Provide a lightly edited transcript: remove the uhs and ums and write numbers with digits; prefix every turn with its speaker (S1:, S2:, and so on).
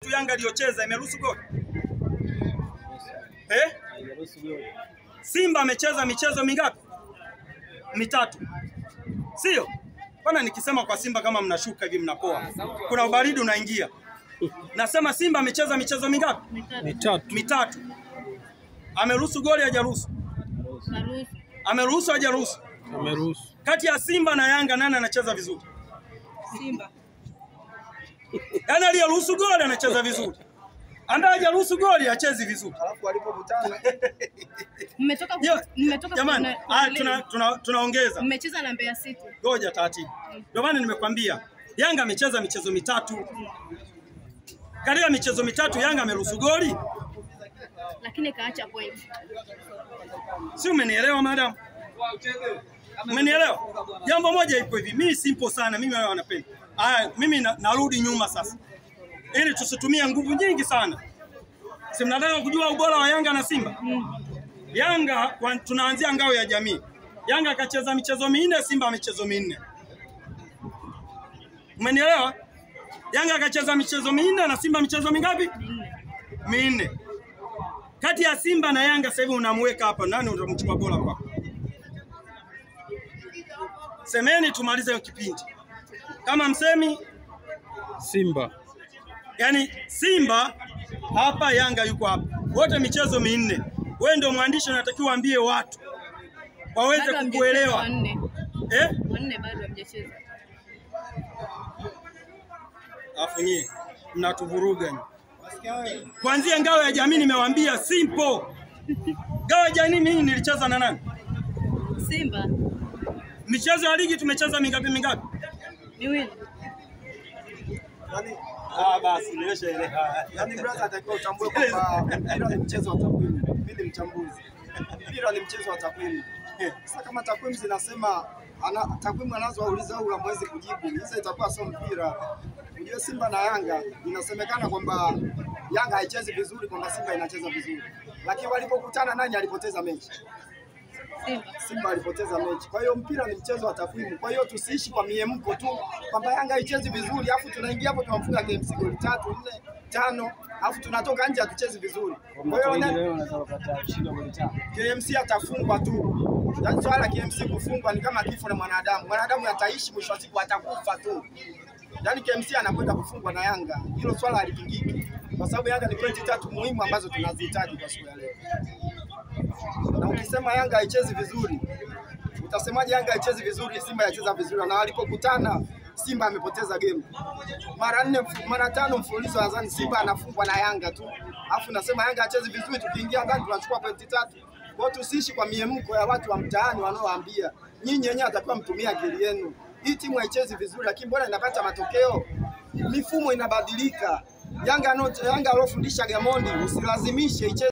S1: tu Yanga aliyocheza imeruhusu goli? Simba amecheza michezo mingapi? Mitatu. Sio? Bwana nikisema kwa Simba kama mnashuka hivi mnapoa. Kuna ubaridi unaingia. Nasema Simba amecheza michezo mingapi? Mitatu. Ameruhusu goli hajaruhusu? Ameruhusu hajaruhusu?
S2: Ameruhusu.
S1: Kati ya Simba na Yanga nani anacheza vizuri?
S3: Simba.
S1: Yaani aliyeruhusu goli anacheza vizuri. Ambaye hajaruhusu goli hachezi vizuri.
S4: Alafu walipokutana
S3: Mmetoka
S1: jamani, tunaongeza.
S3: mmecheza na Mbeya City.
S1: Ngoja taratibu. Ndio maana nimekwambia Yanga amecheza michezo mitatu. Katika michezo mitatu Yanga ameruhusu goli,
S3: Lakini kaacha point.
S1: si umenielewa madam? Umenielewa? Jambo moja ipo hivi, mimi simple sana, mimi wao wanapenda. Mimi narudi nyuma sasa. Ili tusitumie nguvu nyingi sana. Si mnataka kujua ubora wa Yanga na Simba? Yanga tunaanzia ngao ya jamii. Yanga akacheza michezo minne, Simba michezo minne. Umenielewa? Yanga akacheza michezo minne na Simba michezo mingapi? Minne. Kati ya Simba na Yanga sasa hivi unamweka hapa, nani utamchukua bora kwa? Semeni tumalize kipindi. Kama msemi
S2: Simba.
S1: Yaani Simba hapa, Yanga yuko hapa. Wote michezo minne. Wewe ndio mwandishi unatakiwa ambie watu waweze kukuelewa.
S3: Wanne bado hamjacheza.
S1: Afu nyie mnatuvuruga. Kuanzia ngao ya jamii nimewaambia simple. Ngao ya jamii mimi nilicheza na nani?
S3: Simba.
S1: Michezo ya ligi tumecheza mingapi?
S3: Miwili.
S1: Basi nimeshaelewa.
S4: Yaani brother atakiwa utambue kwamba mpira ni mchezo wa takwimu. Mimi ni mchambuzi. Mpira ni mchezo wa takwimu. Sasa kama takwimu zinasema takwimu anazouliza au hamwezi kujibu, hizo itakuwa sio mpira. Unajua Simba na Yanga inasemekana kwamba Yanga haichezi vizuri, kwamba Simba inacheza vizuri. Lakini walipokutana nani alipoteza mechi? Simba alipoteza mechi. Kwa hiyo mpira ni mchezo wa takwimu. Kwa hiyo tusiishi kwa miemko tu kwamba Yanga haichezi vizuri, afu tunaingia hapo tunamfunga KMC goli 3, 4, 5, afu tunatoka nje hatuchezi vizuri. Kwa hiyo unaweza kupata shinda goli 5. KMC atafungwa tu. Yaani swala KMC kufungwa ni kama kifo na mwanadamu. Mwanadamu ataishi, mwisho wa siku atakufa tu. Yaani KMC anakwenda kufungwa na Yanga. Hilo swala halipingiki. Kwa sababu Yanga ni pointi 3 muhimu ambazo tunazihitaji kwa siku ya leo. Na ukisema Yanga haichezi vizuri, utasemaje Yanga haichezi vizuri, Simba haicheza vizuri? Na walipokutana Simba amepoteza game. Mara 5 mfululizo nadhani Simba anafungwa na Yanga tu. Alafu nasema Yanga haichezi vizuri, tukiingia ndani tunachukua pointi 3. Kwa hiyo tusiishi kwa miemko ya watu wa mtaani wanaoambia. Nyinyi wenyewe atakuwa mtumia akili yenu. Hii timu haichezi vizuri lakini bora inapata matokeo. Mifumo inabadilika. Yanga alofundisha Gamondi usilazimishe icheze